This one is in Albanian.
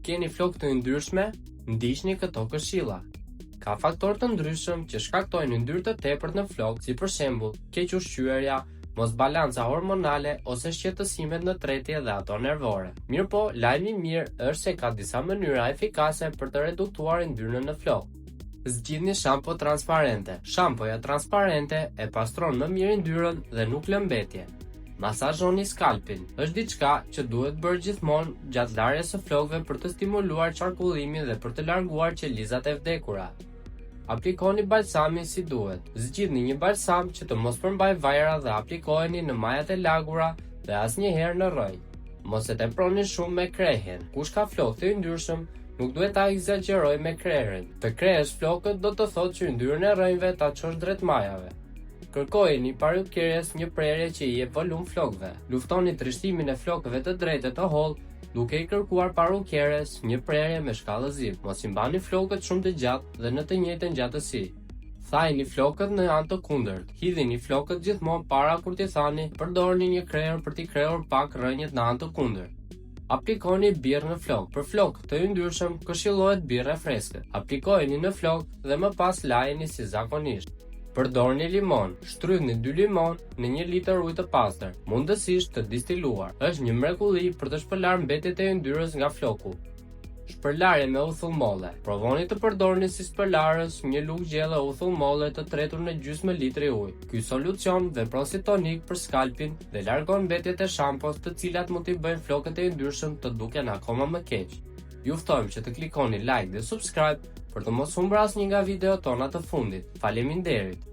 keni flokë të yndyrshme, ndiqni këto këshilla. Ka faktorë të ndryshëm që shkaktojnë yndyrë të tepërt në flokë, si për shembull, keq ushqyerja, mosbalanca hormonale ose shqetësimet në tretje dhe ato nervore. Mirëpo, lajmi i mirë është se ka disa mënyra efikase për të reduktuar yndyrën në flokë. Zgjidhni shampo transparente. Shampoja transparente e pastron më mirë yndyrën dhe nuk lë mbetje. Masazhoni skalpin. Është diçka që duhet bërë gjithmonë gjatë larjes së flokëve për të stimuluar qarkullimin dhe për të larguar qelizat e vdekura. Aplikoni balsamin si duhet. Zgjidhni një balsam që të mos përmbaj vajra dhe aplikojeni në majat e lagura dhe asnjëherë në rrënjë. Mos e teproni shumë me krehjen. Kush ka flokë të yndyrshëm, nuk duhet ta egzagjerojë me krerjen. Të krehesh flokët do të thotë që yndyrën e rrënjëve ta çosh drejt majave. Kërkojeni parukëries një prerje që i jep volum flokëve. Luftoni trishtimin e flokëve të drejtë të hollë, duke i kërkuar parukëries një prerje me shkallëzim. Mos i mbani flokët shumë të gjatë dhe në të njëjtën gjatësi. Thajini flokët në anë të kundërt. Hidhini flokët gjithmonë para kur t'i thani. Përdorni një krerë për t'i krehur pak rrënjët në anë të kundërt. Aplikoni birrë në flokë. Për flokë të yndyrshëm këshillohet birrë e freskët. Aplikojeni në flokë dhe më pas lajeni si zakonisht. Përdorni limon. Shtrydhni 2 limon në 1 litër ujë të pastër, mundësisht të distiluar. Është një mrekulli për të shpërlarë mbetjet e yndyrës nga floku. Shpërlarje me uthullmolle. Provoni të përdorni si shpërlarës një lugë gjelle uthullmolle të tretur në gjysmë litri ujë. Ky solucion vepron si tonik për skalpin dhe largon mbetjet e shampos, të cilat mund t'i bëjnë flokët e yndyrshëm të duken akoma më keq. Ju ftojmë që të klikoni like dhe subscribe për të mos humbur asnjë nga videot tona të fundit. Faleminderit.